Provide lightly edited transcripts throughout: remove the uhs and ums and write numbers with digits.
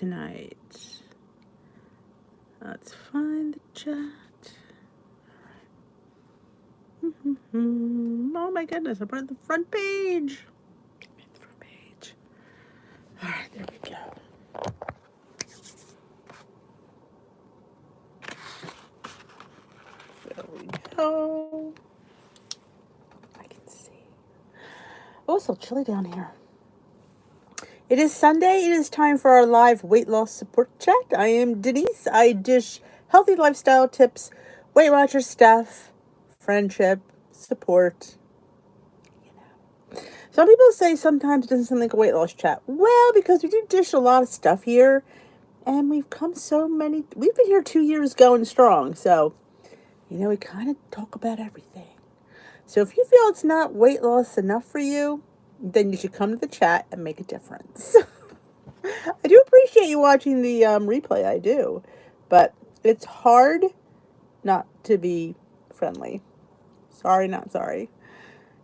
tonight. Let's find the chat. Oh my goodness, I'm on the front page. The front page. All right, there we go. There we go. I can see. Oh, it's so chilly down here. It is Sunday. It is time for our live weight loss support chat. I am Denise. I dish healthy lifestyle tips, Weight Watchers stuff, friendship, support. You know. Some people say sometimes it doesn't sound like a weight loss chat. Well, because we do dish a lot of stuff here, and we've come so many. We've been here 2 years going strong, so we kind of talk about everything. So if you feel it's not weight loss enough for you, then you should come to the chat and make a difference. I do appreciate you watching the replay, I do. But it's hard not to be friendly. Sorry, not sorry.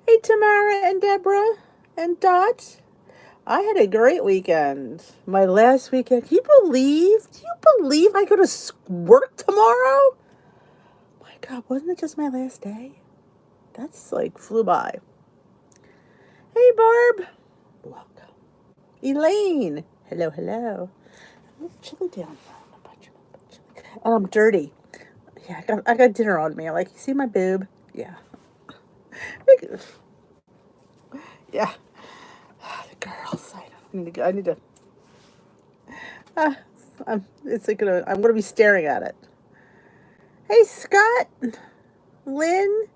Hey, Tamara and Deborah and Dot. I had a great weekend. My last weekend. Do you believe I go to work tomorrow? My God, wasn't it just my last day? That's like flew by. Hey, Barb. Welcome. Elaine. Hello, hello. A little chilly down here. And I'm dirty. Yeah, I got dinner on me. Like, you see my boob? Yeah. Yeah. The girls. I need to. I'm gonna be staring at it. Hey, Scott. Lynn.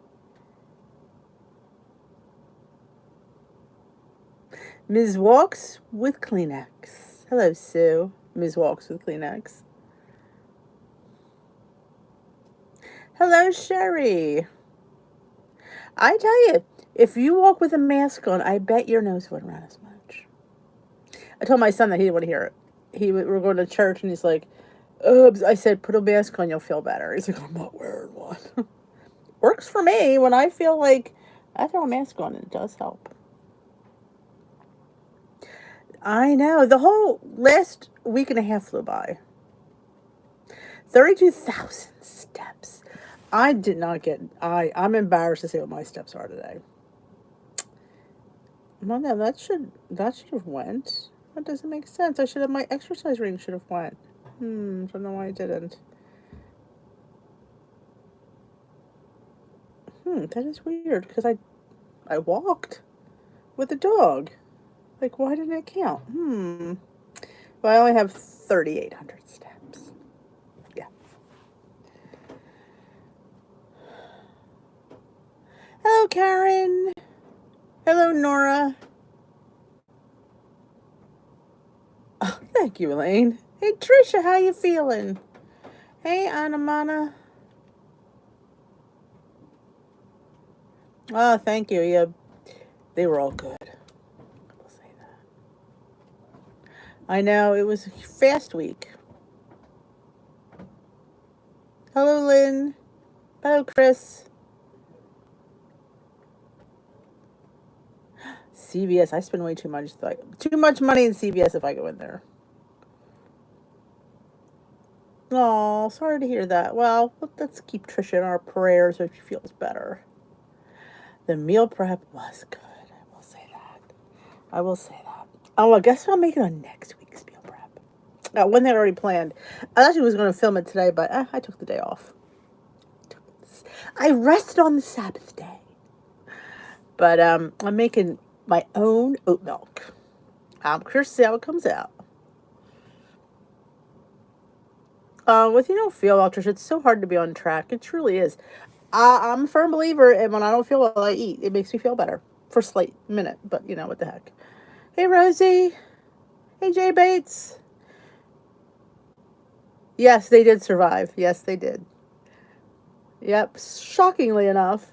Ms. Walks with Kleenex. Hello, Sue. Ms. Walks with Kleenex. Hello, Sherry. I tell you, if you walk with a mask on, I bet your nose wouldn't run as much. I told my son that he didn't want to hear it. We're going to church, and he's like, "Oops." I said, "Put a mask on, you'll feel better." He's like, "I'm not wearing one." Works for me when I feel like I throw a mask on, and it does help. I know. The whole last week and a half flew by. 32,000 steps. I did not get... I'm embarrassed to say what my steps are today. Well, no, that should have went. That doesn't make sense. My exercise ring should have went. I don't know why I didn't. That is weird, because I walked with the dog. Like, why didn't it count? Well, I only have 3,800 steps. Yeah. Hello, Karen. Hello, Nora. Oh, thank you, Elaine. Hey, Trisha, how you feeling? Hey, Anamana. Oh, thank you. Yeah, they were all good. I'll say that. I know, it was a fast week. Hello, Lynn. Hello, Chris. CVS. I spend way too much money in CVS if I go in there. Oh, sorry to hear that. Well, let's keep Trisha in our prayers so she feels better. The meal prep was good. I will say that. Oh, I guess I'll make it on next week's meal prep. One that I already planned. I actually was going to film it today, but I took the day off. I rested on the Sabbath day. But I'm making my own oat milk. I'm curious to see how it comes out. With feel well, Trish, it's so hard to be on track. It truly is. I'm a firm believer, and when I don't feel well, I eat. It makes me feel better for a slight minute, but what the heck. Hey, Rosie. Hey, Jay Bates. Yes, they did survive. Yes, they did. Yep, shockingly enough.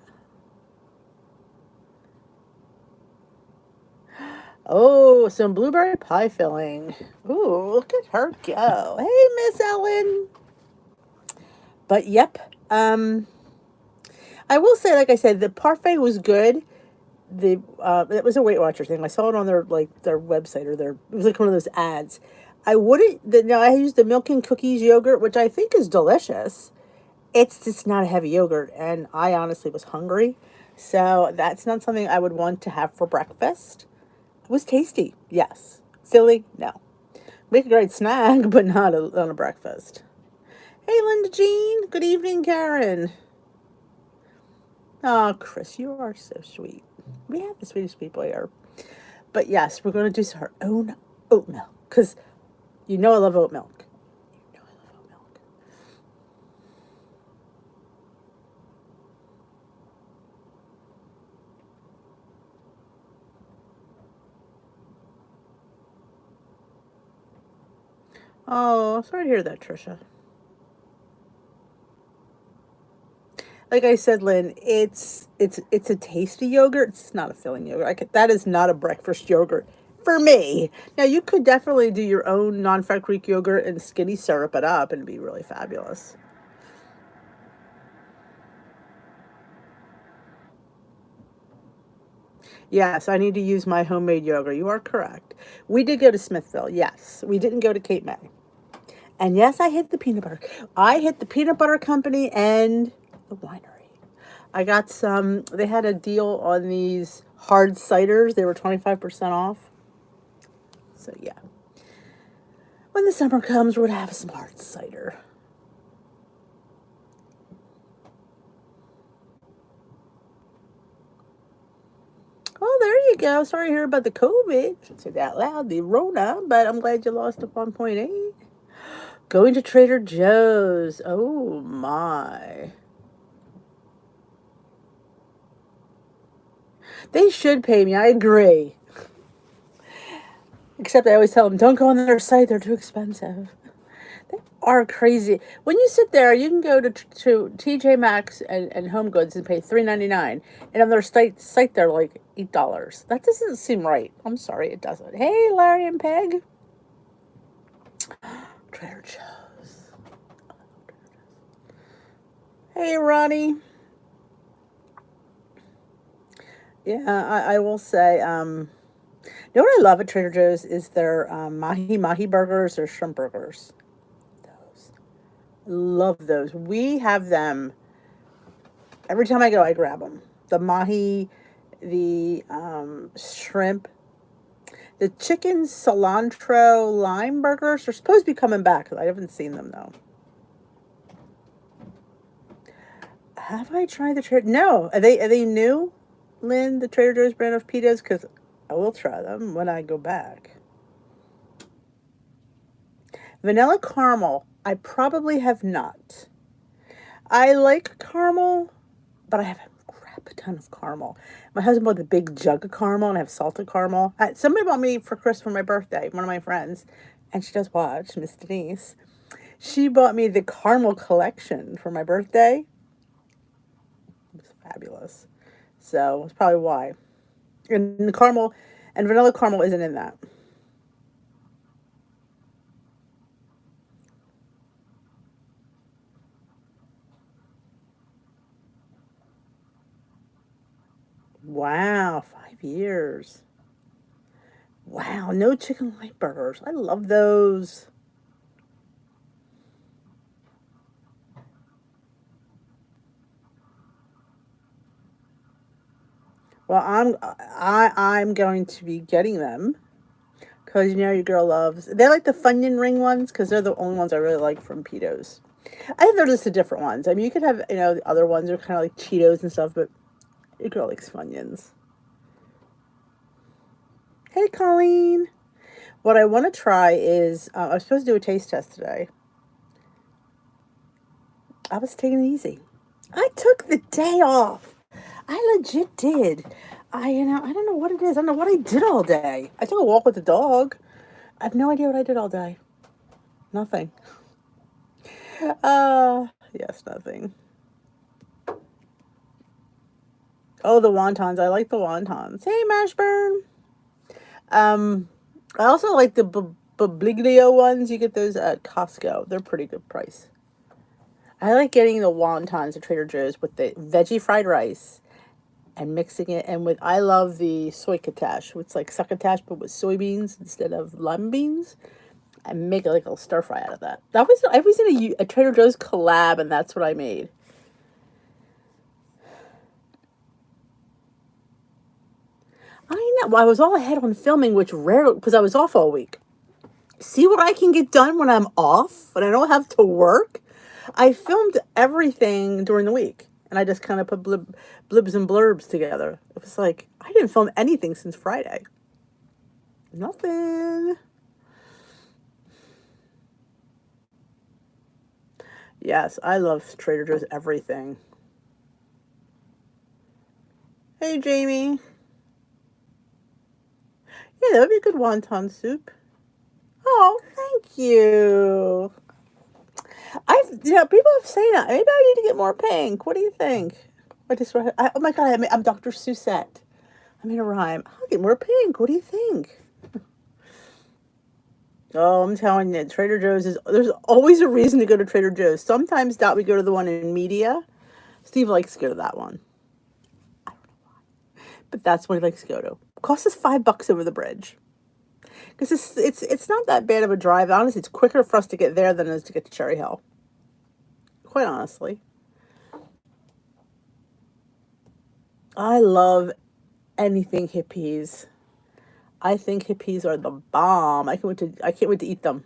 Oh, some blueberry pie filling. Ooh, look at her go. Hey, Miss Ellen. But yep, I will say, like I said, the parfait was good. It was a Weight Watcher thing. I saw it on their website, or it was like one of those ads. I wouldn't. No, I use the Milk and Cookies yogurt, which I think is delicious. It's just not a heavy yogurt, and I honestly was hungry, so that's not something I would want to have for breakfast. It was tasty, yes. Filling, no. Make a great snack, but not on a breakfast. Hey, Linda Jean. Good evening, Karen. Oh, Chris, you are so sweet. We have the sweetest people here. But yes, we're going to do our own oat milk because you know I love oat milk. You know I love oat milk. Oh, sorry to hear that, Trisha. Like I said, Lynn, it's a tasty yogurt. It's not a filling yogurt. That is not a breakfast yogurt for me. Now you could definitely do your own non-fat Greek yogurt and skinny syrup it up and be really fabulous. Yes, I need to use my homemade yogurt. You are correct. We did go to Smithville. Yes, we didn't go to Cape May. And yes, I hit the peanut butter. I hit the peanut butter company and the winery. I got some, they had a deal on these hard ciders. They were 25% off. So yeah. When the summer comes, we're going to have some hard cider. Oh, there you go. Sorry to hear about the COVID. Should say that loud, the Rona, but I'm glad you lost up 1.8. Going to Trader Joe's. Oh my. They should pay me. I agree. Except I always tell them, don't go on their site. They're too expensive. They are crazy. When you sit there, you can go to TJ Maxx and Home Goods and pay $3.99, and on their site they're like $8. That doesn't seem right. I'm sorry, it doesn't. Hey, Larry and Peg. Trader Joe's. Hey, Ronnie. Yeah, I will say, you know what I love at Trader Joe's is their mahi mahi burgers or shrimp burgers. Those. Love those. We have them every time I go. I grab them. The mahi, the shrimp, the chicken cilantro lime burgers are supposed to be coming back. I haven't seen them though. Have I tried the Trader? No. Are they new, Lynn? The Trader Joe's brand of pitas? Because I will try them when I go back. Vanilla caramel. I probably have not. I like caramel, but I have a crap ton of caramel. My husband bought the big jug of caramel, and I have salted caramel. Somebody bought me for Christmas for my birthday, one of my friends, and she does watch, Miss Denise. She bought me the caramel collection for my birthday. It was fabulous. So that's probably why. And the caramel and vanilla caramel isn't in that. Wow, 5 years. Wow, no chicken light burgers. I love those. Well, I'm going to be getting them because you know your girl loves. They like the Funyun ring ones because they're the only ones I really like from Pitos. I think they're just the different ones. I mean, you could have the other ones are kind of like Cheetos and stuff, but your girl likes Funyuns. Hey, Colleen. What I want to try is I was supposed to do a taste test today. I was taking it easy. I took the day off. I legit did. I don't know what it is. I don't know what I did all day. I took a walk with the dog. I have no idea what I did all day. Nothing. Yes, nothing. Oh, the wontons. I like the wontons. Hey, Mashburn. Um, I also like the Bibliglio ones. You get those at Costco. They're pretty good price. I like getting the wontons at Trader Joe's with the veggie fried rice and mixing it. And with I love the soy katash. It's like succotash but with soybeans instead of lima beans. and make like a stir fry out of that. I was in a Trader Joe's collab, and that's what I made. I know. Well, I was all ahead on filming, which rarely, because I was off all week. See what I can get done when I'm off, when I don't have to work. I filmed everything during the week, and I just kind of put blibs and blurbs together. It was like I didn't film anything since Friday. Nothing. Yes, I love Trader Joe's everything. Hey, Jamie. Yeah, that would be a good wonton soup. Oh, thank you. People have saying that. Maybe I need to get more pink. What do you think? Oh my God, I'm Dr. Seussette. I made a rhyme. I'll get more pink. What do you think? Oh, I'm telling you, Trader Joe's there's always a reason to go to Trader Joe's. Sometimes that we go to the one in Media. Steve likes to go to that one. I don't know why. But that's what he likes to go to. It costs us $5 over the bridge. Because it's not that bad of a drive. Honestly, it's quicker for us to get there than it is to get to Cherry Hill. Quite honestly. I love anything hippies. I think hippies are the bomb. I can't wait to eat them.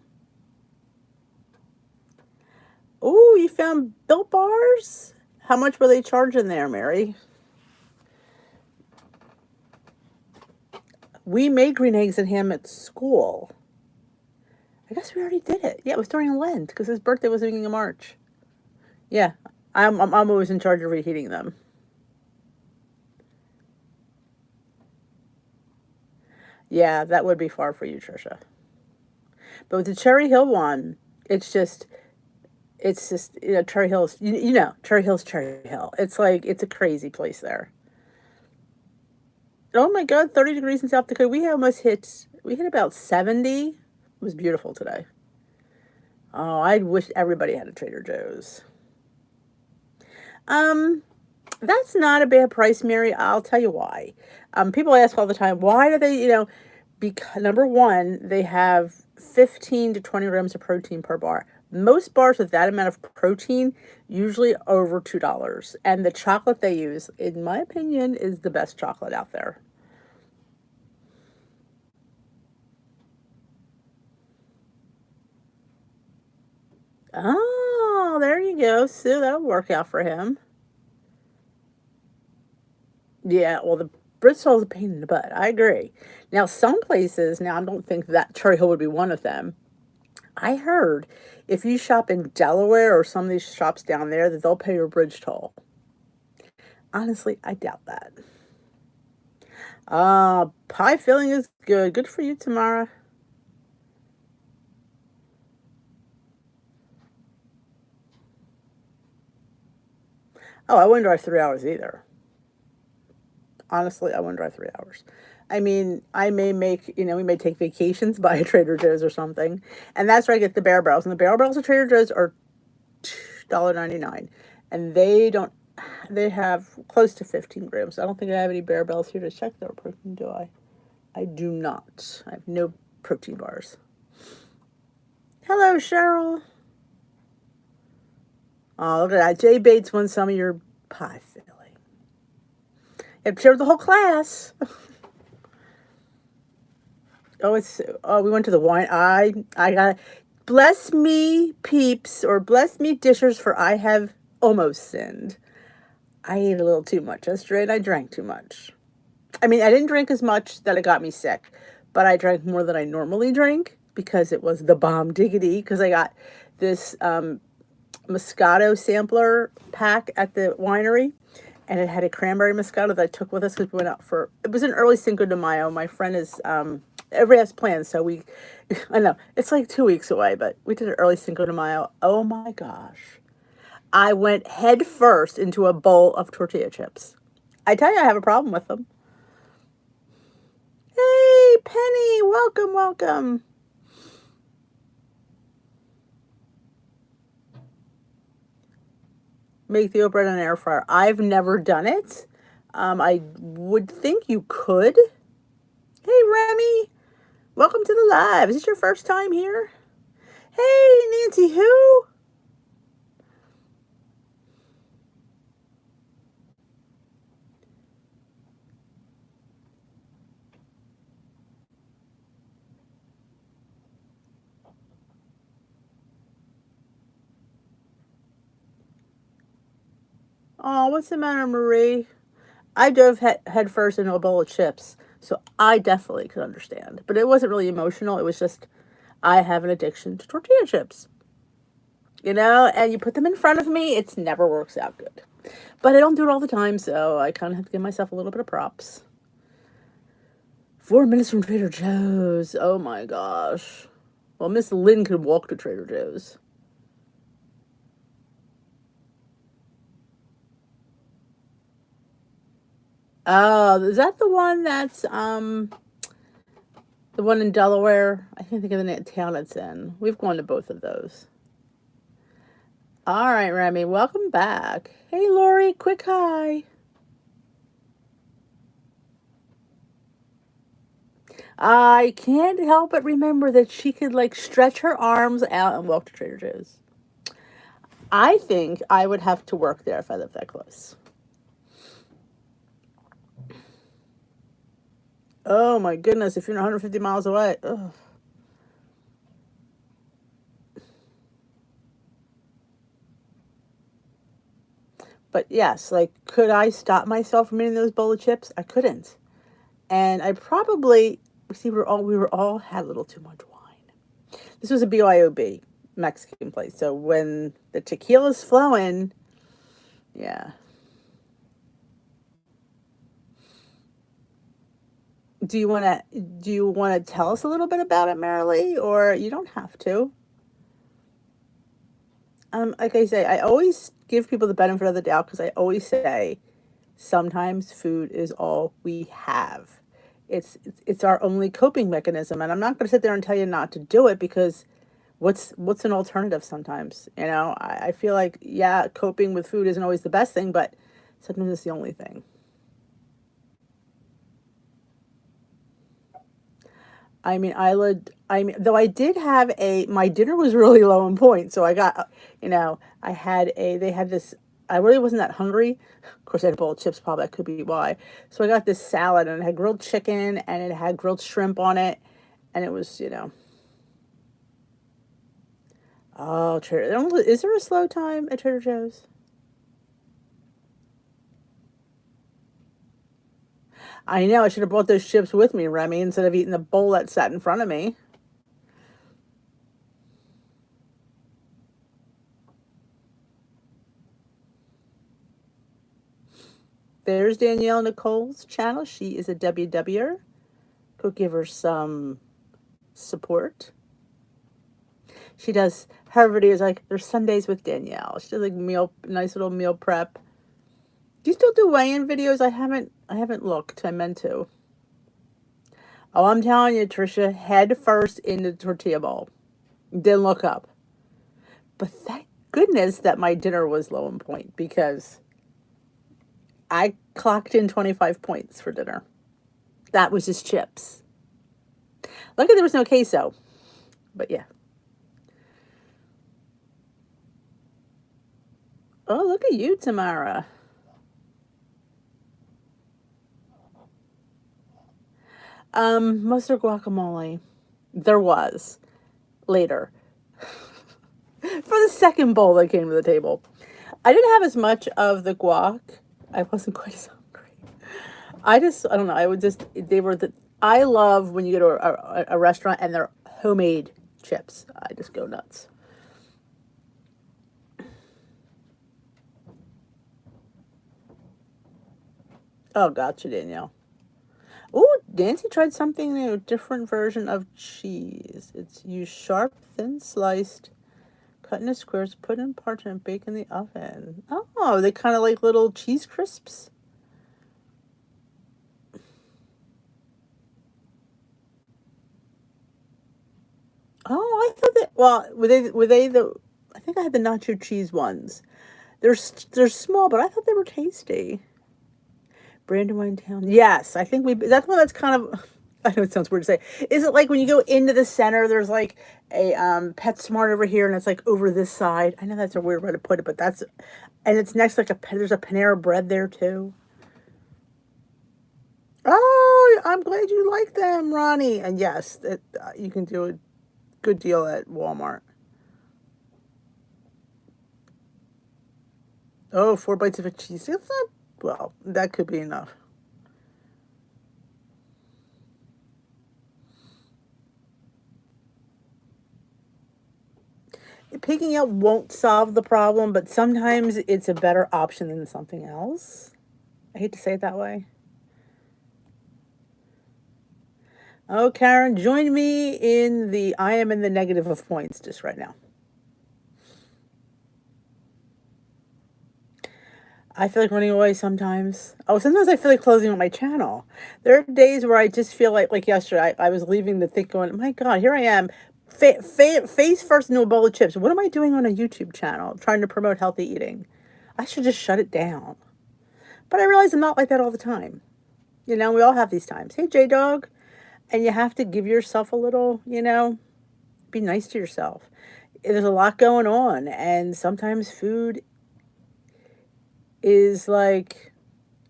Oh, you found Built Bars? How much were they charging there, Mary? We made green eggs and ham at school. I guess we already did it. Yeah, it was during Lent because his birthday was the beginning of March. Yeah, I'm always in charge of reheating them. Yeah, that would be far for you, Trisha. But with the Cherry Hill one, it's just Cherry Hill's Cherry Hill's Cherry Hill. It's like it's a crazy place there. Oh my God, 30 degrees in South Dakota. We hit about 70. It was beautiful today. Oh, I wish everybody had a Trader Joe's. That's not a bad price, Mary. I'll tell you why. People ask all the time, why do they, because number one, they have 15 to 20 grams of protein per bar. Most bars with that amount of protein, usually over $2. And the chocolate they use, in my opinion, is the best chocolate out there. Oh, there you go. So that'll work out for him. Yeah, well, the Bristol's a pain in the butt. I agree. Now, some places, I don't think that Cherry Hill would be one of them. I heard if you shop in Delaware or some of these shops down there, that they'll pay your bridge toll. Honestly, I doubt that. Pie filling is good. Good for you, Tamara. Oh, I wouldn't drive 3 hours either. Honestly, I wouldn't drive 3 hours. I mean, I may make, we may take vacations by a Trader Joe's or something. And that's where I get the bear barrels. And the bear barrels at Trader Joe's are $1.99. And they have close to 15 grams. I don't think I have any bear barrels here to check their protein, do I? I do not. I have no protein bars. Hello, Cheryl. Oh, look at that. Jay Bates won some of your pie filling. You have to share with the whole class. We went to the wine. I got bless me peeps or bless me dishers for I have almost sinned. I ate a little too much yesterday and I drank too much. I mean, I didn't drink as much that it got me sick, but I drank more than I normally drink because it was the bomb diggity because I got this Moscato sampler pack at the winery. And it had a cranberry Moscato that I took with us because we went out it was an early Cinco de Mayo. My friend is, everybody has plans. So I know, it's like 2 weeks away, but we did an early Cinco de Mayo. Oh my gosh. I went head first into a bowl of tortilla chips. I tell you, I have a problem with them. Hey, Penny, welcome, welcome. Make the oat bread in an air fryer. I've never done it. I would think you could. Hey, Remy. Welcome to the live. Is this your first time here? Hey, Nancy, who? Oh, what's the matter, Marie? I dove head first into a bowl of chips, so I definitely could understand. But it wasn't really emotional. It was just I have an addiction to tortilla chips. And you put them in front of me, it never works out good. But I don't do it all the time, so I kind of have to give myself a little bit of props. 4 minutes from Trader Joe's. Oh my gosh. Well, Miss Lynn could walk to Trader Joe's. Is that the one that's the one in Delaware? I can't think of the town it's in. We've gone to both of those. All right, Remy, welcome back. Hey, Lori, quick hi. I can't help but remember that she could like stretch her arms out and walk to Trader Joe's. I think I would have to work there if I lived that close. Oh my goodness, if you're 150 miles away. Ugh. But yes, like, could I stop myself from eating those bowl of chips? I couldn't. And I probably, see, we were all had a little too much wine. This was a BYOB Mexican place. So when the tequila's flowing, yeah. Do you want to tell us a little bit about it, Marilee, or you don't have to? Like I say, I always give people the benefit of the doubt because I always say sometimes food is all we have. It's our only coping mechanism, and I'm not going to sit there and tell you not to do it because what's an alternative sometimes? I feel like, yeah, coping with food isn't always the best thing, but sometimes it's the only thing. Though I did have my dinner was really low in points. So I got, they had this, I really wasn't that hungry. Of course, I had a bowl of chips, probably that could be why. So I got this salad and it had grilled chicken and it had grilled shrimp on it. And it was, oh, is there a slow time at Trader Joe's? I know, I should have brought those chips with me, Remy, instead of eating the bowl that sat in front of me. There's Danielle Nicole's channel. She is a WWer. Go give her some support. She does her videos like there's Sundays with Danielle. She does like nice little meal prep. Do you still do weigh-in videos? I haven't looked. I meant to. Oh, I'm telling you, Trisha, head first in the tortilla bowl. Didn't look up. But thank goodness that my dinner was low in point because I clocked in 25 points for dinner. That was just chips. Luckily there was no queso. But yeah. Oh, look at you, Tamara. Mustard guacamole. There was. Later. For the second bowl that came to the table. I didn't have as much of the guac. I wasn't quite as hungry. I don't know. I love when you go to a restaurant and they're homemade chips. I just go nuts. Oh, gotcha, Danielle. Oh, Nancy tried something new, different version of cheese. It's use sharp, thin sliced, cut into squares, put in parchment, bake in the oven. Oh, they kind of like little cheese crisps. Oh, I thought that. Well, were they the? I think I had the nacho cheese ones. They're small, but I thought they were tasty. Brandywine Town. Yes, I think we. That's one that's kind of. I know it sounds weird to say. Is it like when you go into the center, there's like a PetSmart over here, and it's like over this side? I know that's a weird way to put it, but that's, and it's next like there's a Panera Bread there too. Oh, I'm glad you like them, Ronnie. And yes, you can do a good deal at Walmart. Oh, 4 bites of a cheese. It's not, well, that could be enough. Picking out won't solve the problem, but sometimes it's a better option than something else. I hate to say it that way. Oh, Karen, join me in the I am in the negative of points just right now. I feel like running away sometimes. Oh, sometimes I feel like closing on my channel. There are days where I just feel like yesterday, I was leaving the thing going, my God, here I am, face first into a bowl of chips. What am I doing on a YouTube channel trying to promote healthy eating? I should just shut it down. But I realize I'm not like that all the time. You know, we all have these times. Hey, J Dog. And you have to give yourself a little, be nice to yourself. There's a lot going on. And sometimes food is like,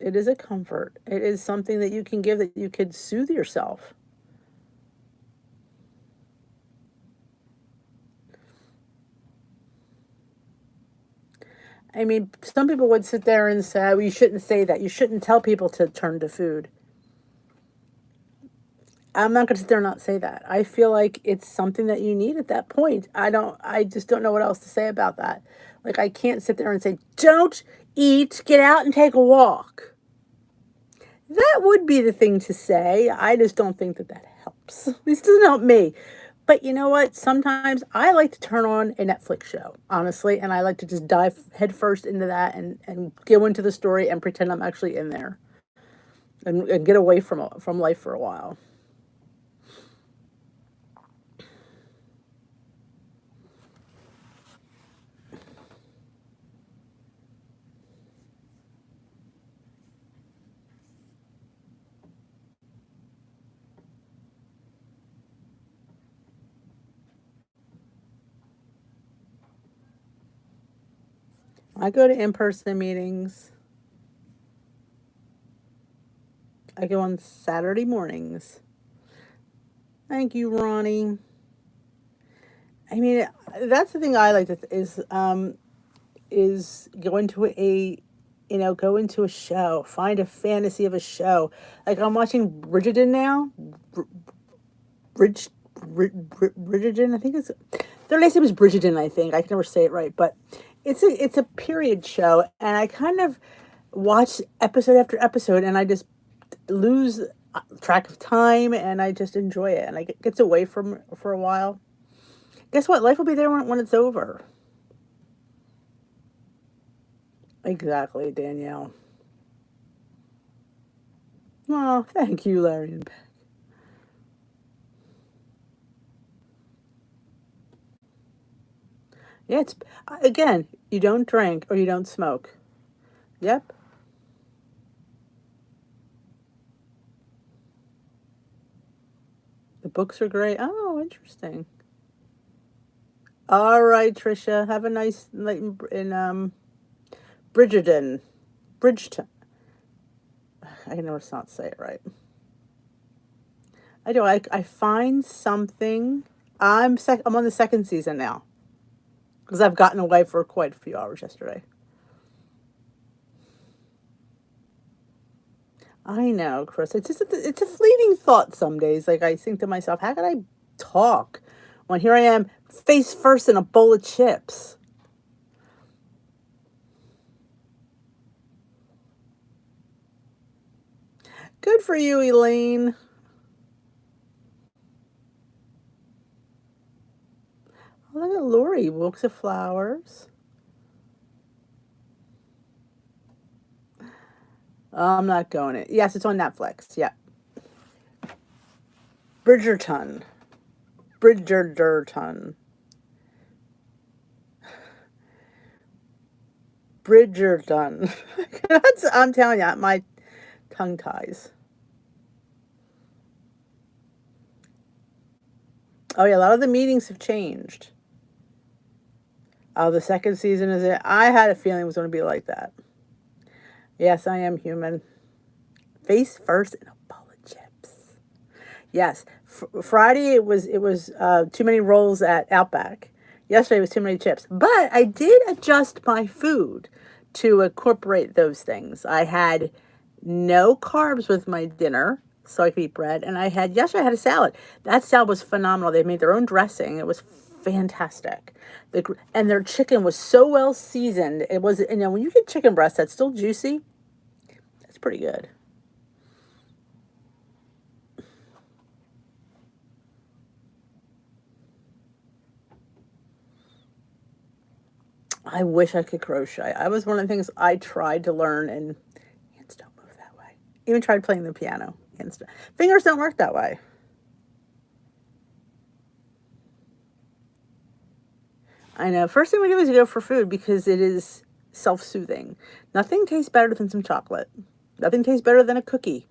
it is a comfort. It is something that you can give, that you could soothe yourself. I mean, some people would sit there and say, well, you shouldn't say that. You shouldn't tell people to turn to food. I'm not going to sit there and not say that. I feel like it's something that you need at that point. I just don't know what else to say about that. Like, I can't sit there and say, don't eat, get out and take a walk. That would be the thing to say. I just don't think that that helps. This doesn't help me. But you know what? Sometimes I like to turn on a Netflix show, honestly, and I like to just dive headfirst into that and go into the story and pretend I'm actually in there and get away from life for a while. I go to in-person meetings. I go on Saturday mornings. Thank you, Ronnie. I mean, that's the thing I like to is go into go into a show, find a fantasy of a show. Like I'm watching Bridgerton now. Bridge, Bridgerton, I think it's their last name is Bridgerton. I think I can never say it right, but it's a period show, and I kind of watch episode after episode, and I just lose track of time, and I just enjoy it, and I gets away from for a while. Guess what? Life will be there when it's over. Exactly, Danielle. Oh, thank you, Larry and Beck. Yeah, it's again, you don't drink or you don't smoke. Yep. The books are great. Oh, interesting. All right, Trisha. Have a nice night in Bridgerton. Bridgeton. I can never not say it right. I do. I find something. I'm on the second season now because I've gotten away for quite a few hours yesterday. I know, Chris. It's a fleeting thought some days. Like I think to myself, how could I talk when here I am face first in a bowl of chips? Good for you, Elaine. Oh, look at Lori, books of flowers. I'm not going it. Yes, it's on Netflix. Yeah. Bridgerton. Bridgerton. Bridgerton. I'm telling you, my tongue ties. Oh yeah, a lot of the meetings have changed. Oh, the second season is it? I had a feeling it was going to be like that. Yes, I am human. Face first in a bowl of chips. Yes, Friday it was too many rolls at Outback. Yesterday was too many chips. But I did adjust my food to incorporate those things. I had no carbs with my dinner, so I could eat bread. And yesterday I had a salad. That salad was phenomenal. They made their own dressing. It was fantastic. And their chicken was so well seasoned. It was, when you get chicken breast that's still juicy, that's pretty good. I wish I could crochet. I was one of the things I tried to learn, and hands don't move that way. Even tried playing the piano. Fingers don't work that way. I know. First thing we do is go for food because it is self-soothing. Nothing tastes better than some chocolate. Nothing tastes better than a cookie.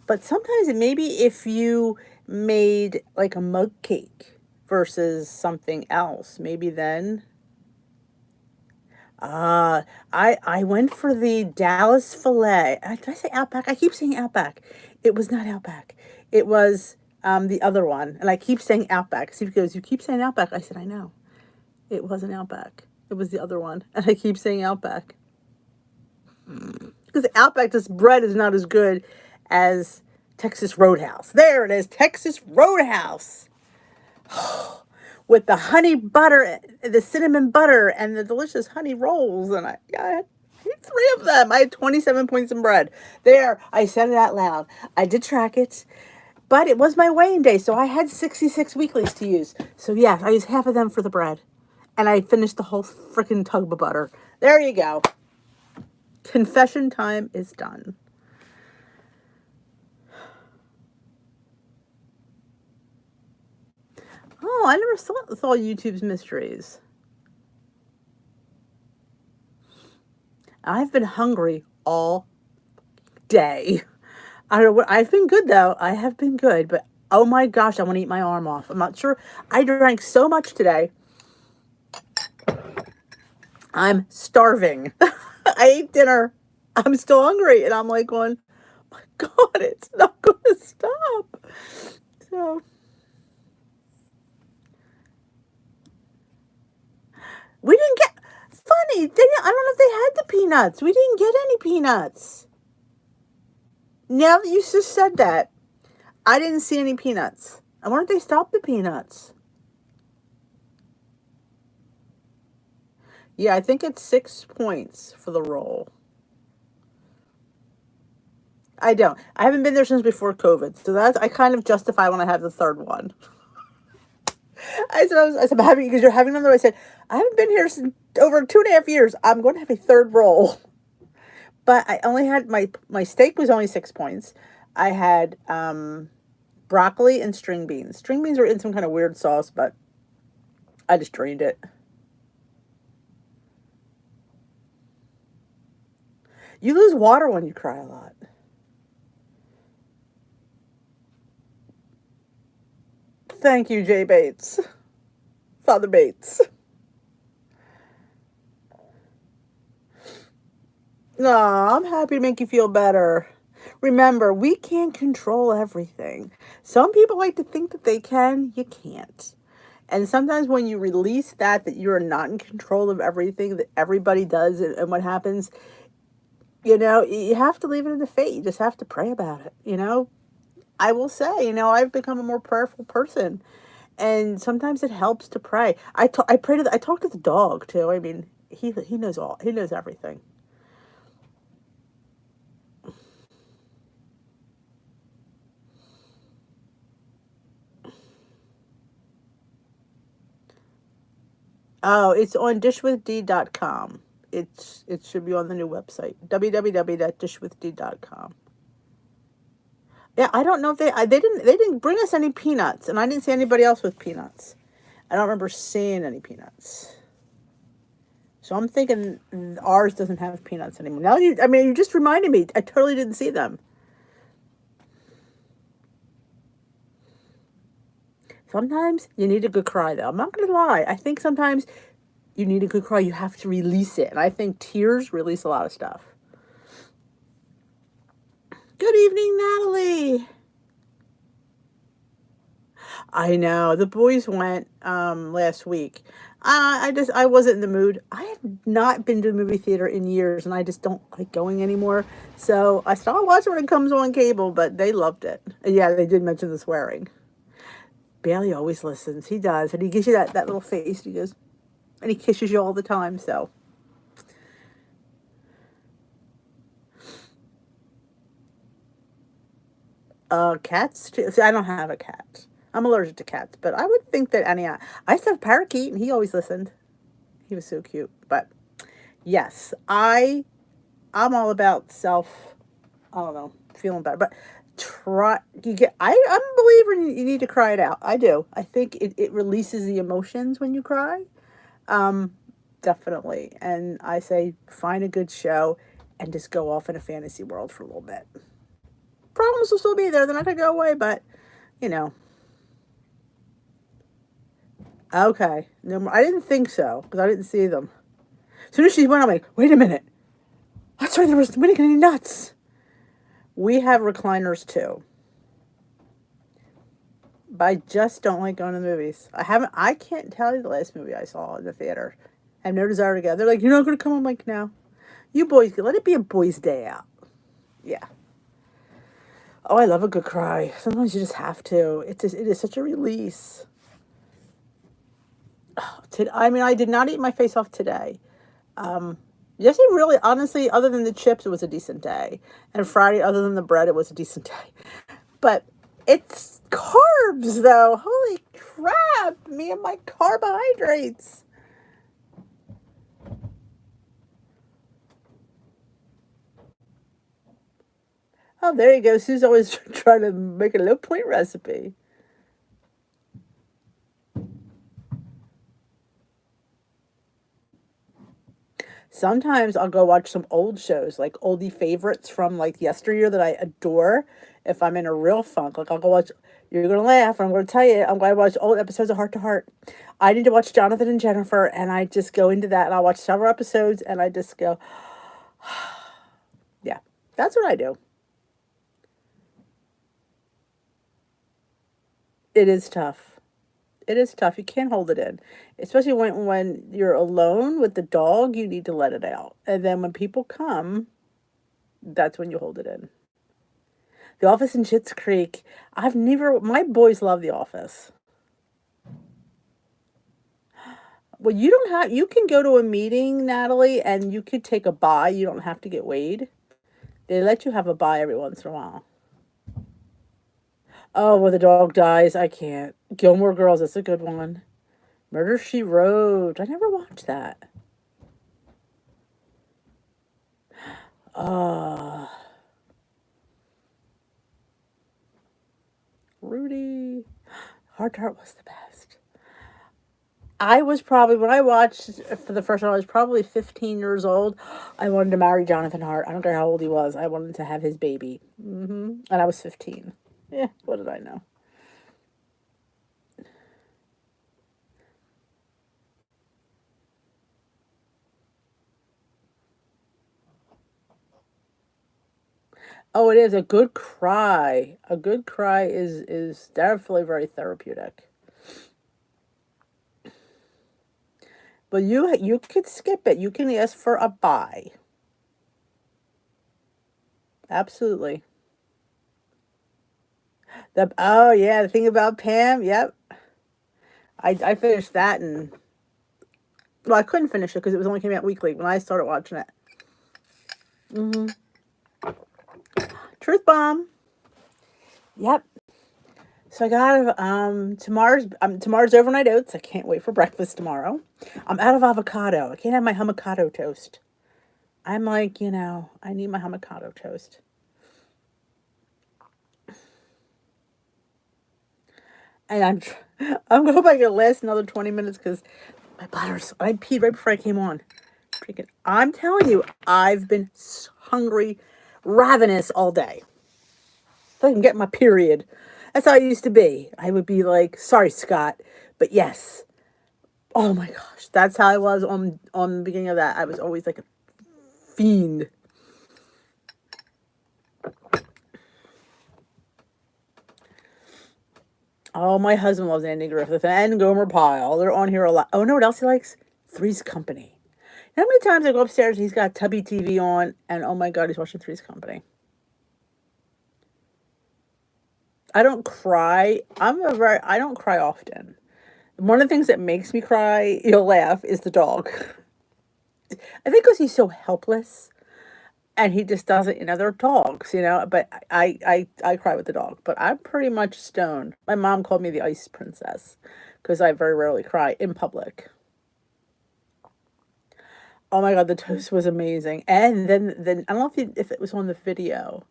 But sometimes maybe if you made like a mug cake versus something else, maybe then. I went for the Dallas filet. Did I say Outback? I keep saying Outback. It was not Outback. It was the other one, and I keep saying Outback. Steve goes, "You keep saying Outback." I said, "I know. It wasn't Outback. It was the other one," and I keep saying Outback because Outback, this bread is not as good as Texas Roadhouse. There it is, Texas Roadhouse. With the honey butter, the cinnamon butter, and the delicious honey rolls. And I had 3 of them. I had 27 points in bread. There, I said it out loud. I did track it, but it was my weighing day, so I had 66 weeklies to use. So yes, I used half of them for the bread. And I finished the whole freaking tub of butter. There you go. Confession time is done. Oh, I never saw YouTube's mysteries. I've been hungry all day. I don't know what, I've been good though. I have been good, but oh my gosh, I want to eat my arm off. I'm not sure. I drank so much today. I'm starving. I ate dinner. I'm still hungry. And I'm like going, oh my God, it's not going to stop. So we didn't get, funny, I don't know if they had the peanuts. We didn't get any peanuts. Now that you just said that, I didn't see any peanuts. I wonder if they stopped the peanuts. Yeah, I think it's 6 points for the roll. I don't. I haven't been there since before COVID, so I kind of justify when I have the third one. I said, I'm having, because you're having another. I said, I haven't been here since over 2.5 years. I'm going to have a third roll. But I only had my steak was only 6 points. I had broccoli and string beans. String beans were in some kind of weird sauce, but I just drained it. You lose water when you cry a lot. Thank you, Jay Bates. Father Bates. Aw, I'm happy to make you feel better. Remember, we can't control everything. Some people like to think that they can. You can't. And sometimes when you release that you're not in control of everything, that everybody does, and what happens, you have to leave it in the fate. You just have to pray about it. I will say, I've become a more prayerful person. And sometimes it helps to pray. I pray I talk to the dog too. I mean, he knows he knows everything. Oh, it's on dishwithd.com. It should be on the new website, www.dishwithd.com. Yeah, I don't know if they didn't bring us any peanuts, and I didn't see anybody else with peanuts. I don't remember seeing any peanuts. So I'm thinking ours doesn't have peanuts anymore. Now you just reminded me. I totally didn't see them. Sometimes you need a good cry, though. I'm not going to lie. I think sometimes you need a good cry. You have to release it. And I think tears release a lot of stuff. Good evening, Natalie. I know. The boys went last week. I wasn't in the mood. I have not been to the movie theater in years, and I just don't like going anymore. So I still watch it when it comes on cable, but they loved it. And yeah, they did mention the swearing. Bailey always listens. He does. And he gives you that little face. He goes, and he kisses you all the time. So, cats too. See, I don't have a cat. I'm allergic to cats, but I would think that any. I used to have a parakeet, and he always listened. He was so cute. But yes, I'm all about self. I don't know, feeling better. But try you get. I'm a believer you need to cry it out. I do. I think it releases the emotions when you cry. Um, Definitely. And I say find a good show and just go off in a fantasy world for a little bit. Problems will still be there. They're not going to go away, but, you know. Okay. No more. I didn't think so because I didn't see them. As soon as she went, I'm like, wait a minute. That's right. There was winning any nuts. We have recliners too. But I just don't like going to the movies. I can't tell you the last movie I saw in the theater. I have no desire to go. They're like, you're not going to come? I'm like, no. You boys, let it be a boys' day out. Yeah. Oh, I love a good cry. Sometimes you just have to. It is such a release. I mean, I did not eat my face off today. Yes, it really, honestly, other than the chips, it was a decent day. And Friday, other than the bread, it was a decent day. But it's carbs, though. Holy crap. Me and my carbohydrates. Oh, there you go. Sue's always trying to make a low point recipe. Sometimes I'll go watch some old shows, like oldie favorites from like yesteryear that I adore. If I'm in a real funk, like I'll go watch. You're gonna laugh. I'm gonna tell you. I'm gonna watch old episodes of Heart to Heart. I need to watch Jonathan and Jennifer, and I just go into that, and I watch several episodes, and I just go, yeah, that's what I do. It is tough. It is tough. You can't hold it in, especially when you're alone with the dog. You need to let it out, and then when people come, that's when you hold it in. The Office in Schitt's Creek. I've never. My boys love The Office. Well, you don't have. You can go to a meeting, Natalie, and you could take a bye. You don't have to get weighed. They let you have a bye every once in a while. Oh, well, the dog dies. I can't. Gilmore Girls. That's a good one. Murder She Wrote. I never watched that. Uh, Rudy. Hard Tart was the best. I was probably, when I watched for the first time, I was probably 15 years old. I wanted to marry Jonathan Hart. I don't care how old he was. I wanted to have his baby. And I was 15. Yeah, what did I know? Oh, it is a good cry. A good cry is definitely very therapeutic. But you could skip it. You can ask for a bye. Absolutely. Oh yeah, the thing about Pam. Yep, I finished that and well, I couldn't finish it because it was only coming out weekly when I started watching it. hmm Truth bomb. Yep. So I got tomorrow's overnight oats. I can't wait for breakfast tomorrow. I'm out of avocado. I can't have my avocado toast. I'm like, I need my avocado toast. And I'm hoping I can last another 20 minutes because my bladder's. I peed right before I came on. Freaking! I'm telling you, I've been hungry, ravenous all day. So I can get my period. That's how I used to be. I would be like, sorry, Scott, but yes. Oh my gosh, that's how I was on the beginning of that. I was always like a fiend. Oh, my husband loves Andy Griffith and Gomer Pyle. They're on here a lot. Oh, know what else he likes? Three's Company. How many times I go upstairs, he's got Tubby TV on, and oh my God, he's watching Three's Company. I don't cry. I don't cry often. One of the things that makes me cry, you'll laugh, is the dog. I think because he's so helpless and he just doesn't, they're dogs, but I cry with the dog, but I'm pretty much stoned. My mom called me the ice princess because I very rarely cry in public. Oh my God, the toast was amazing. And then I don't know if it was on the video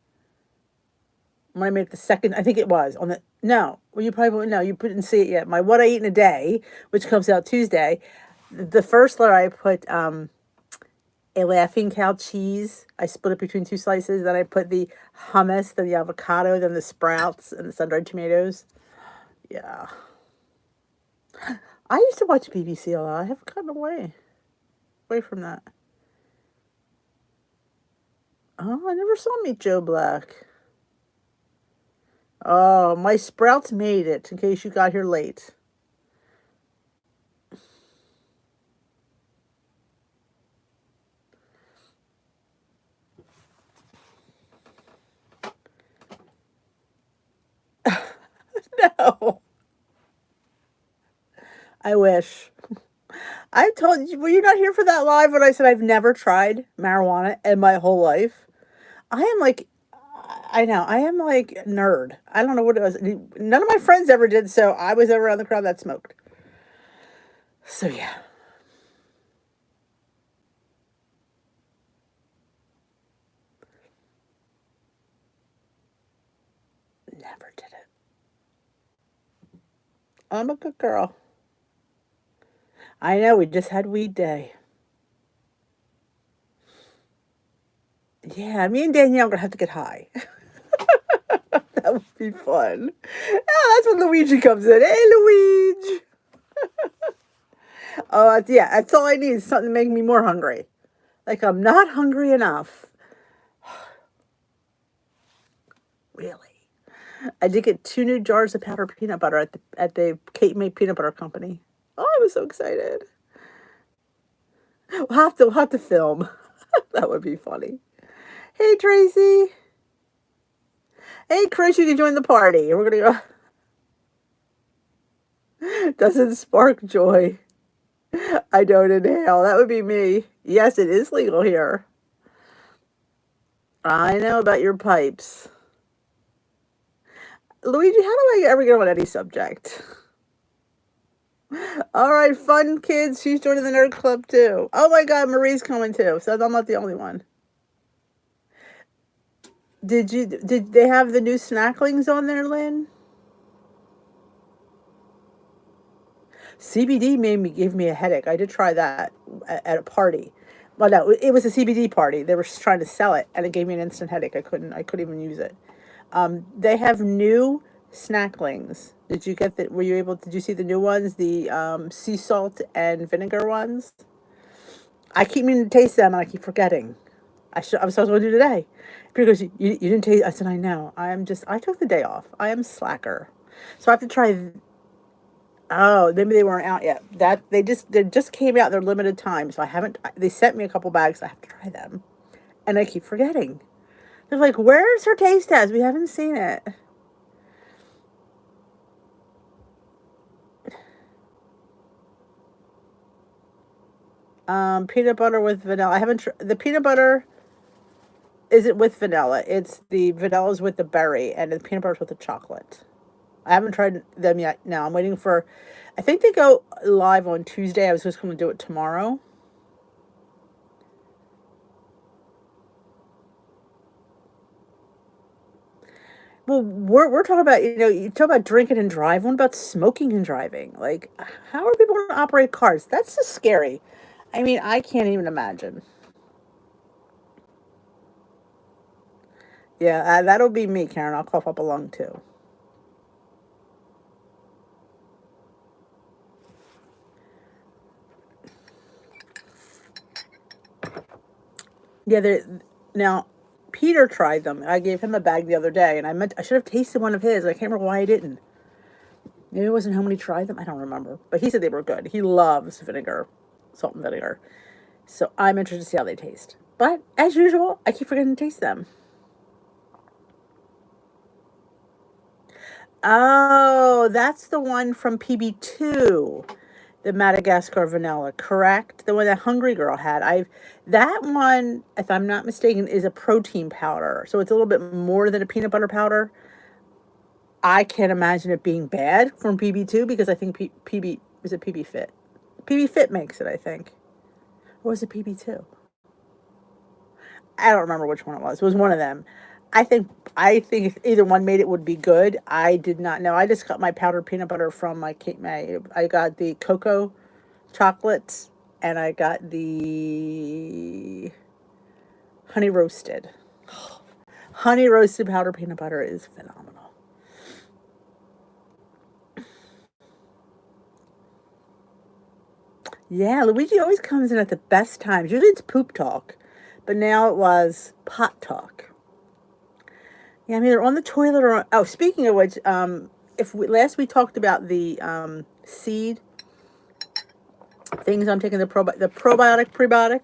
when I made the second, I think it was on the, no, well, you probably won't know. You didn't see it yet. My What I Eat in a Day, which comes out Tuesday. The first layer I put a Laughing Cow cheese. I split it between two slices. Then I put the hummus, then the avocado, then the sprouts, and the sun-dried tomatoes. Yeah. I used to watch BBC a lot. I have gotten away from that. Oh, I never saw Meet Joe Black. Oh, my sprouts made it, in case you got here late. No, I wish. I told you, were you not here for that live when I said I've never tried marijuana in my whole life? I am like, I know, I am like a nerd. I don't know what it was. None of my friends ever did, so I was ever around the crowd that smoked. So yeah, never did it. I'm a good girl. I know, we just had weed day. Yeah, me and Danielle are gonna have to get high. That would be fun. Oh, that's when Luigi comes in. Hey, Luigi. Oh, yeah, that's all I need is something to make me more hungry. Like I'm not hungry enough. Really. I did get 2 new jars of powdered peanut butter at the Kate Made Peanut Butter Company. Oh, I was so excited. We'll have to film. That would be funny. Hey, Tracy. Hey, Chris, you can join the party. We're gonna go. Doesn't spark joy. I don't inhale. That would be me. Yes, it is legal here. I know about your pipes. Luigi, how do I ever get on any subject? All right, fun kids. She's joining the nerd club too. Oh my God, Marie's coming too. So I'm not the only one. Did they have the new snacklings on there, Lynn? CBD gave me a headache. I did try that at a party. Well, no, it was a CBD party. They were trying to sell it, and it gave me an instant headache. I couldn't even use it. They have new snacklings. Did you get that? Were you able? Did you see the new ones? The sea salt and vinegar ones. I keep meaning to taste them, and I keep forgetting. I was supposed to do today. Because you didn't taste. I said I know. I took the day off. I am slacker, so I have to try. Oh, maybe they weren't out yet. They just came out. They're limited time, so I haven't. They sent me a couple bags. I have to try them, and I keep forgetting. They're like, "Where's her taste test? We haven't seen it." Peanut butter with vanilla. I haven't. The peanut butter isn't with vanilla. It's the vanilla's with the berry, and the peanut butter's with the chocolate. I haven't tried them yet. No, I'm waiting for. I think they go live on Tuesday. I was just going to do it tomorrow. Well, we're talking about, you talk about drinking and driving. What about smoking and driving? Like, how are people going to operate cars? That's just scary. I mean, I can't even imagine. Yeah, that'll be me, Karen. I'll cough up a lung too. Yeah, now Peter tried them. I gave him a bag the other day, and I should have tasted one of his. I can't remember why I didn't. Maybe it wasn't home when he tried them. I don't remember. But he said they were good. He loves vinegar, salt and vinegar. So I'm interested to see how they taste. But as usual, I keep forgetting to taste them. Oh, that's the one from PB2, the Madagascar vanilla, correct? The one that Hungry Girl had. That one, if I'm not mistaken, is a protein powder, so it's a little bit more than a peanut butter powder. I can't imagine it being bad from PB2 because I think PB is it PB Fit. PB Fit makes it, I think. Or was it PB2? I don't remember which one it was. It was one of them. I think I think if either one made it would be good. I did not know. I just got my powdered peanut butter from my Cape May. I got the cocoa chocolates and I got the honey roasted. Honey roasted powdered peanut butter is phenomenal. Yeah, Luigi always comes in at the best times. Usually it's poop talk, but now it was pot talk. Yeah, I'm either on the toilet or oh, speaking of which, if last we talked about the seed things I'm taking the probiotic prebiotic,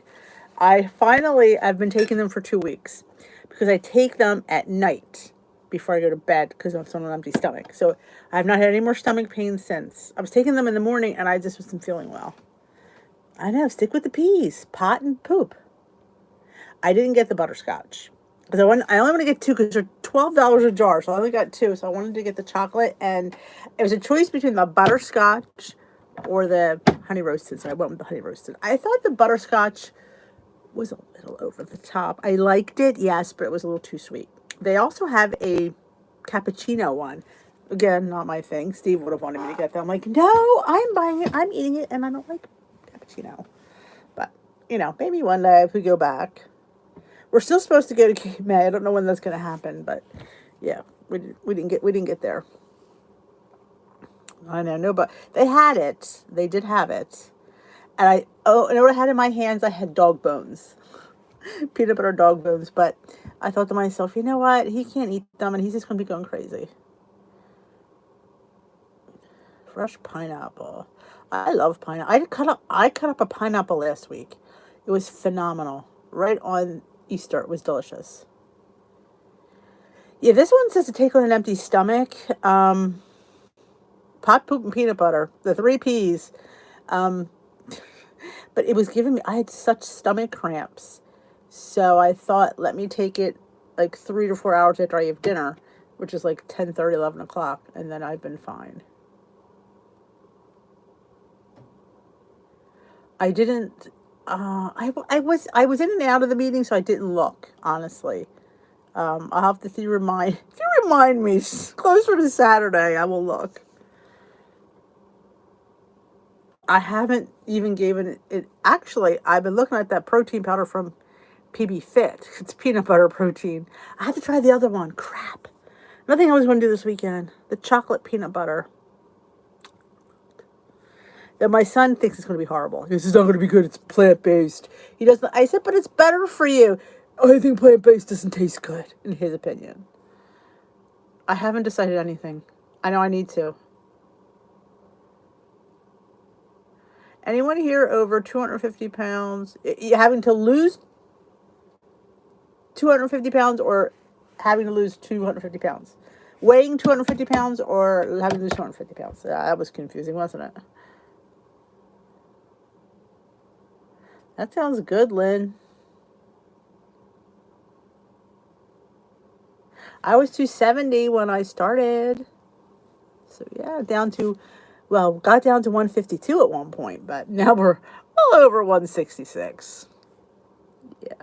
I've been taking them for 2 weeks because I take them at night before I go to bed because I'm on an empty stomach. So I've not had any more stomach pain since. I was taking them in the morning and I just wasn't feeling well. I know, stick with the peas, pot and poop. I didn't get the butterscotch because I only want to get two because they're $12 a jar, so I only got two. So I wanted to get the chocolate, and it was a choice between the butterscotch or the honey roasted. So I went with the honey roasted. I thought the butterscotch was a little over the top. I liked it, yes, but it was a little too sweet. They also have a cappuccino one. Again, not my thing. Steve would have wanted me to get that. I'm like, no, I'm buying it. I'm eating it, and I don't like cappuccino. But maybe one day if we go back. We're still supposed to go to Cape May. I don't know when that's going to happen, but yeah, we didn't get there. I know, no, but they had it. They did have it, and and what I had in my hands, I had dog bones, peanut butter dog bones. But I thought to myself, you know what? He can't eat them, and he's just going to be going crazy. Fresh pineapple. I love pineapple. I cut up a pineapple last week. It was phenomenal. Right on Easter, it was delicious. Yeah, this one says to take on an empty stomach. Pot, poop, and peanut butter. The three P's. Um, but it was giving me, I had such stomach cramps. So I thought, let me take it like 3 to 4 hours after I have dinner, which is like 10:30, 11 o'clock. And then I've been fine. I didn't, I was in and out of the meeting, so I didn't look, honestly. I'll have to, if you remind me closer to Saturday, I will look. I haven't even given it. Actually, I've been looking at that protein powder from PB Fit. It's peanut butter protein. I have to try the other one. Crap. Nothing I was going to do this weekend. The chocolate peanut butter. That my son thinks it's going to be horrible. This is not going to be good. It's plant based. He doesn't. I said, but it's better for you. Oh, I think plant based doesn't taste good, in his opinion. I haven't decided anything. I know I need to. Anyone here over 250 pounds? You having to lose 250 pounds or having to lose 250 pounds? Weighing 250 pounds or having to lose 250 pounds? That was confusing, wasn't it? That sounds good, Lynn. I was 270 when I started. So yeah, got down to 152 at one point, but now we're all over 166. Yeah.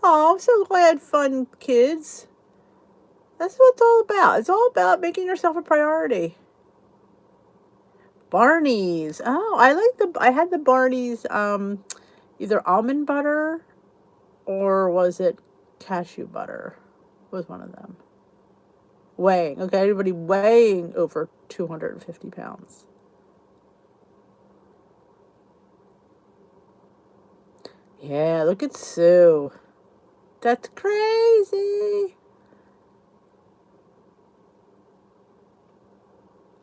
Oh, I'm so glad, fun kids. That's what it's all about. It's all about making yourself a priority. Barney's. Oh, I had the Barney's either almond butter or was it cashew butter? Was one of them. Weighing. Okay, everybody weighing over 250 pounds. Yeah, look at Sue. That's crazy.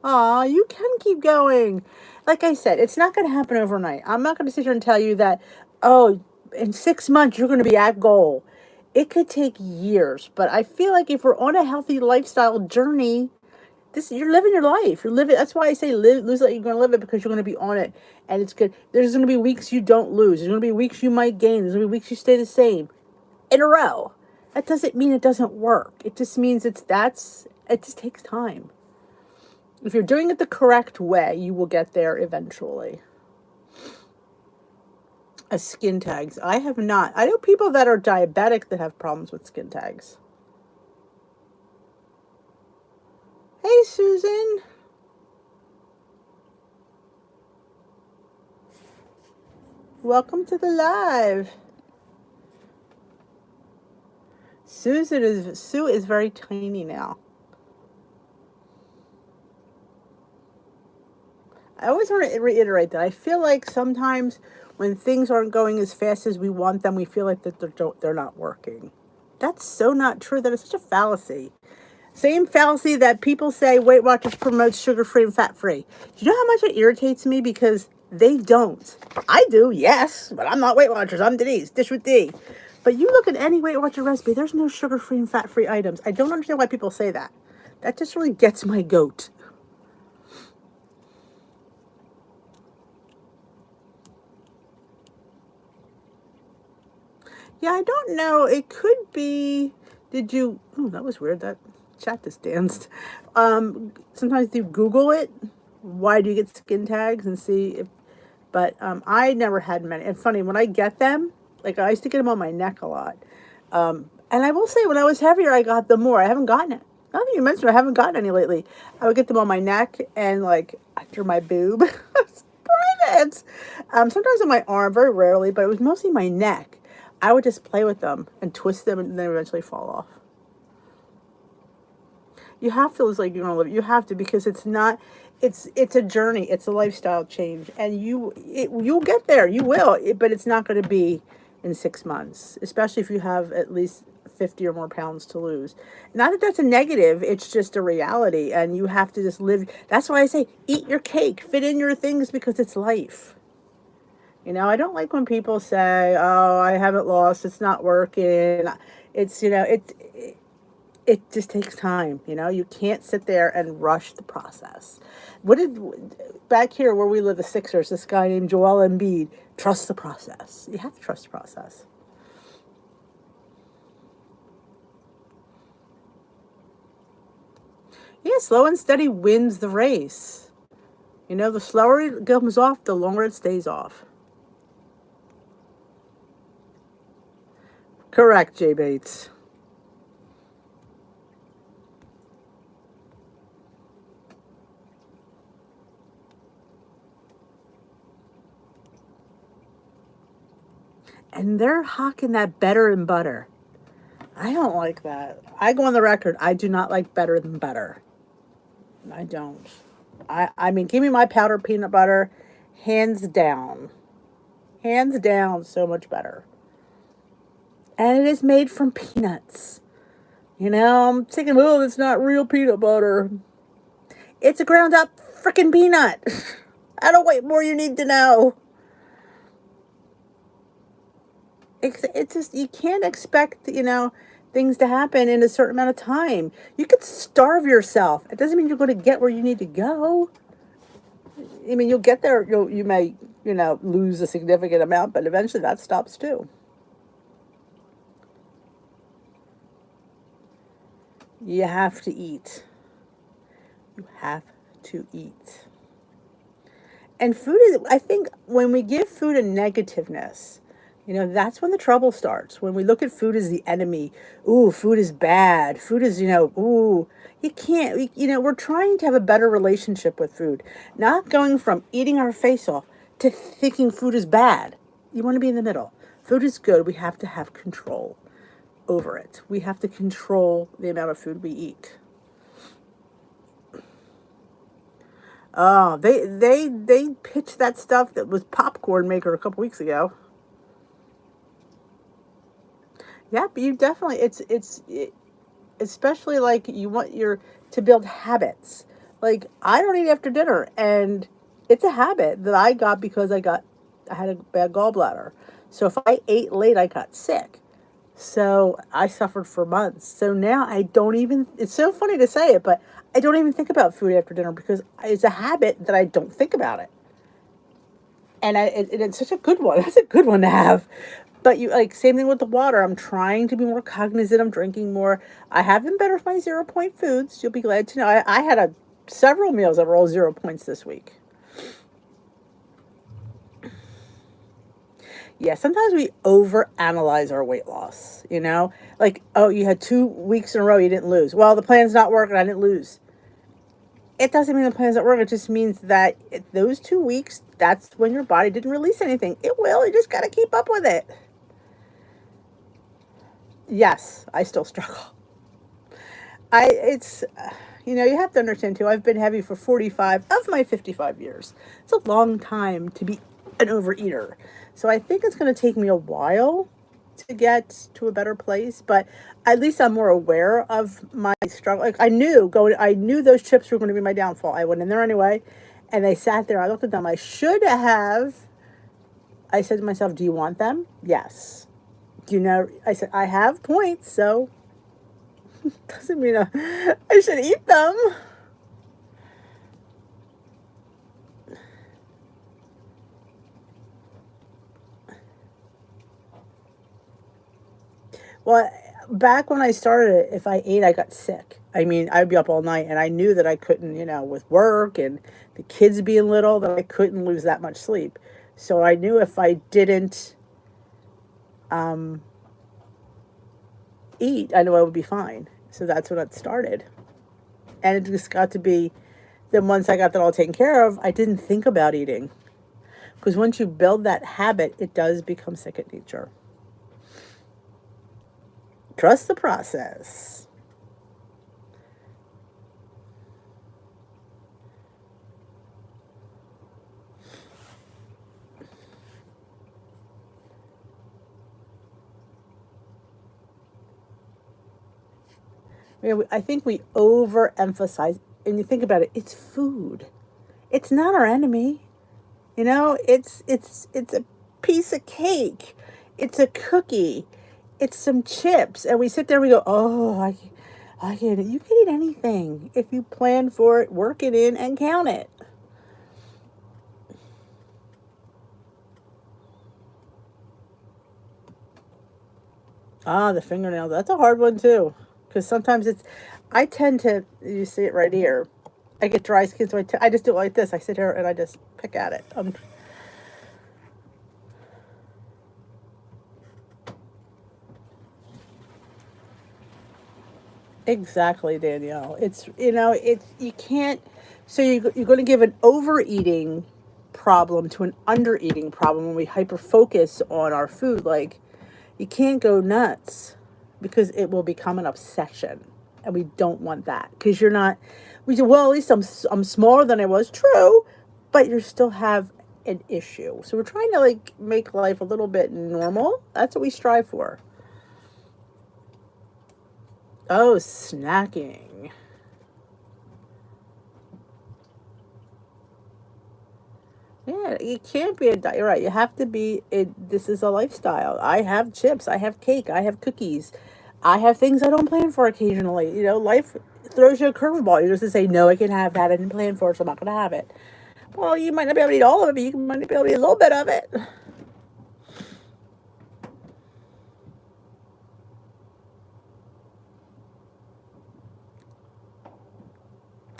Aw, you can keep going. Like I said, it's not going to happen overnight. I'm not going to sit here and tell you that, oh, in 6 months you're going to be at goal. It could take years, but I feel like if we're on a healthy lifestyle journey, this you're living your life. You're living. That's why I say live, lose it. You're going to live it because you're going to be on it, and it's good. There's going to be weeks you don't lose. There's going to be weeks you might gain. There's going to be weeks you stay the same in a row. That doesn't mean it doesn't work. It just means it just takes time. If you're doing it the correct way, you will get there eventually. Skin tags. I have not. I know people that are diabetic that have problems with skin tags. Hey, Susan. Welcome to the live. Sue is very tiny now. I always want to reiterate that I feel like sometimes when things aren't going as fast as we want them, we feel like that they're not working. That's so not true. That is such a fallacy. Same fallacy that people say Weight Watchers promotes sugar-free and fat-free. Do you know how much it irritates me? Because they don't. I do, yes, but I'm not Weight Watchers. I'm Denise, Dish with D. But you look at any Weight Watcher recipe, there's no sugar-free and fat-free items. I don't understand why people say that. That just really gets my goat. Yeah, I don't know. It could be. Did you? Oh, that was weird. That chat just danced. Sometimes you Google it. Why do you get skin tags and see if? But I never had many. And funny, when I get them, like I used to get them on my neck a lot. And I will say, when I was heavier, I got them more. I haven't gotten it. Now that you mentioned it, I haven't gotten any lately. I would get them on my neck and like under my boob. Private. Sometimes on my arm, very rarely, but it was mostly my neck. I would just play with them and twist them and then eventually fall off. You have to lose like you're gonna live. You have to, because it's not. It's a journey. It's a lifestyle change, and you'll get there. You will, but it's not going to be in 6 months. Especially if you have at least 50 or more pounds to lose. Not that that's a negative. It's just a reality, and you have to just live. That's why I say eat your cake, fit in your things, because it's life. You know, I don't like when people say, "Oh, I haven't lost. It's not working." It's it just takes time. You can't sit there and rush the process. What did back here where we live, the Sixers, this guy named Joel Embiid, trust the process. You have to trust the process. Yeah, slow and steady wins the race. The slower it comes off, the longer it stays off. Correct, Jay Bates. And they're hawking that better and butter. I don't like that. I go on the record. I do not like better than butter. I don't. I mean, give me my powdered peanut butter, hands down. Hands down, so much better. And it is made from peanuts. I'm thinking, oh, it's not real peanut butter. It's a ground up freaking peanut. I don't wait more you need to know. It's just, you can't expect, things to happen in a certain amount of time. You could starve yourself. It doesn't mean you're going to get where you need to go. I mean, you'll get there. You may, lose a significant amount, but eventually that stops too. You have to eat. You have to eat. And food is, I think, when we give food a negativeness, that's when the trouble starts. When we look at food as the enemy, ooh, food is bad. Food is, ooh, you can't, we're trying to have a better relationship with food, not going from eating our face off to thinking food is bad. You want to be in the middle. Food is good. We have to have control over it. We have to control the amount of food we eat. Oh, they pitched that stuff that was popcorn maker a couple weeks ago. Yep, you definitely, especially like you want your, to build habits. Like I don't eat after dinner, and it's a habit that I got because I had a bad gallbladder. So if I ate late, I got sick. So I suffered for months. So now I don't even, it's so funny to say it, but I don't even think about food after dinner because it's a habit that I don't think about it. And it's such a good one. That's a good one to have. But you, like, same thing with the water. I'm trying to be more cognizant. I'm drinking more. I have been better with my 0 point foods. You'll be glad to know. I had several meals that were all 0 points this week. Yeah, sometimes we overanalyze our weight loss, you know? Like, oh, you had 2 weeks in a row you didn't lose. Well, the plan's not working. I didn't lose. It doesn't mean the plan's not working. It just means that those 2 weeks, that's when your body didn't release anything. It will. You just got to keep up with it. Yes, I still struggle. It's, you have to understand too, I've been heavy for 45 of my 55 years. It's a long time to be an overeater. So I think it's going to take me a while to get to a better place, but at least I'm more aware of my struggle. Like I knew those chips were going to be my downfall. I went in there anyway, and they sat there. I looked at them. I said to myself, do you want them? Yes. I said, I have points, so doesn't mean I should eat them. Well, back when I started it, if I ate, I got sick. I mean, I'd be up all night, and I knew that I couldn't, with work and the kids being little, that I couldn't lose that much sleep. So I knew if I didn't um, eat, I knew I would be fine. So that's when it started. And it just got to be, then once I got that all taken care of, I didn't think about eating. Because once you build that habit, it does become second nature. Trust the process. I think we overemphasize, and you think about it, it's food. It's not our enemy. It's a piece of cake. It's a cookie. It's some chips, and we sit there and we go, "Oh, I get it. You can eat anything if you plan for it, work it in, and count it." Ah, the fingernail. That's a hard one too, because sometimes I tend to. You see it right here. I get dry skin, so I just do it like this. I sit here and I just pick at it. Exactly, Danielle. It's you can't. So you're going to give an overeating problem to an undereating problem when we hyper focus on our food. Like you can't go nuts because it will become an obsession, and we don't want that because you're not. We say, well, at least I'm smaller than I was. True, but you still have an issue. So we're trying to like make life a little bit normal. That's what we strive for. Oh, snacking. Yeah, it can't be a diet. You're right. You have to be it. This is a lifestyle. I have chips. I have cake. I have cookies. I have things I don't plan for occasionally. Life throws you a curveball. You're just to say, no, I can have that. I didn't plan for it, so I'm not going to have it. Well, you might not be able to eat all of it, but you might be able to eat a little bit of it.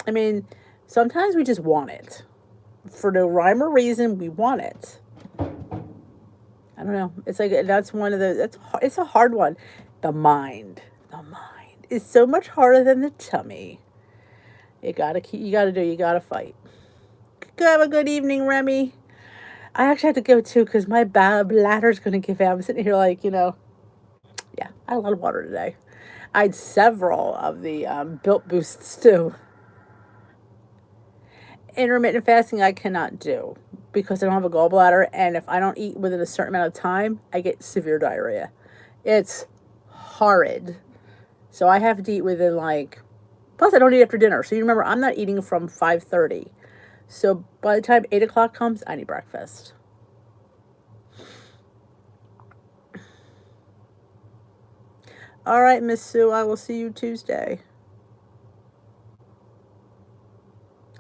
I mean, sometimes we just want it. For no rhyme or reason, we want it. I don't know. It's like that's one of the it's a hard one. The mind is so much harder than the tummy. You gotta fight. Have a good evening, Remy. I actually have to go too because my bladder's gonna give out. I'm sitting here like yeah. I had a lot of water today. I had several of the built boosts too. Intermittent fasting I cannot do because I don't have a gallbladder, and if I don't eat within a certain amount of time, I get severe diarrhea. It's horrid. So I have to eat within like, plus I don't eat after dinner. So you remember, I'm not eating from 5:30. So by the time 8 o'clock comes, I need breakfast. All right, Miss Sue, I will see you Tuesday.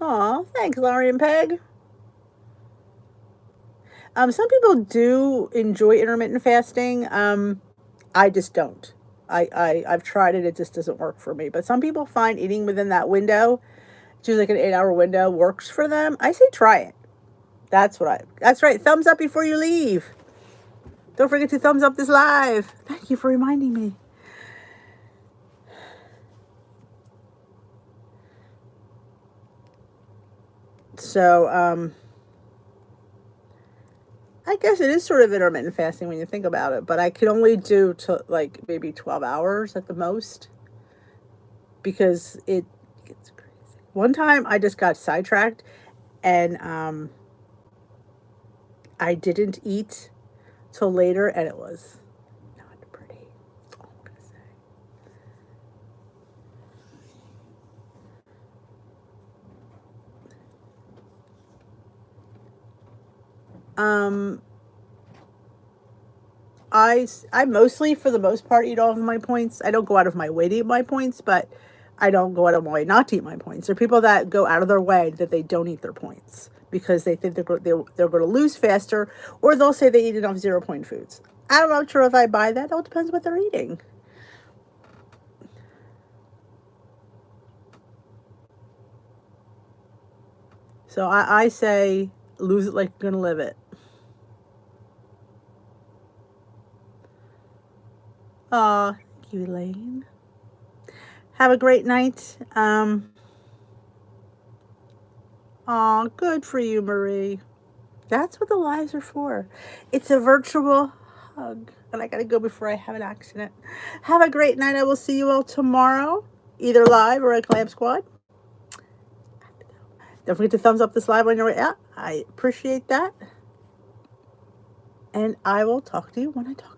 Aw, thanks, Laurie and Peg. Some people do enjoy intermittent fasting. I just don't. I've tried it. It just doesn't work for me. But some people find eating within that window, which is like an 8-hour window, works for them. I say try it. That's right. Thumbs up before you leave. Don't forget to thumbs up this live. Thank you for reminding me. So, I guess it is sort of intermittent fasting when you think about it, but I can only do to like maybe 12 hours at the most because it gets crazy. One time I just got sidetracked and I didn't eat till later and it was not pretty. That's all I'm gonna say. Um, I mostly, for the most part, eat all of my points. I don't go out of my way to eat my points, but I don't go out of my way not to eat my points. There are people that go out of their way that they don't eat their points because they think they're going to lose faster, or they'll say they eat enough 0 point foods. I'm not sure if I buy that. It all depends what they're eating. So I say lose it like you're going to live it. Aw, thank you, Elaine. Have a great night. Aw, good for you, Marie. That's what the lives are for. It's a virtual hug. And I gotta go before I have an accident. Have a great night. I will see you all tomorrow, either live or at Clam Squad. Don't forget to thumbs up this live when you're out. I appreciate that. And I will talk to you when I talk.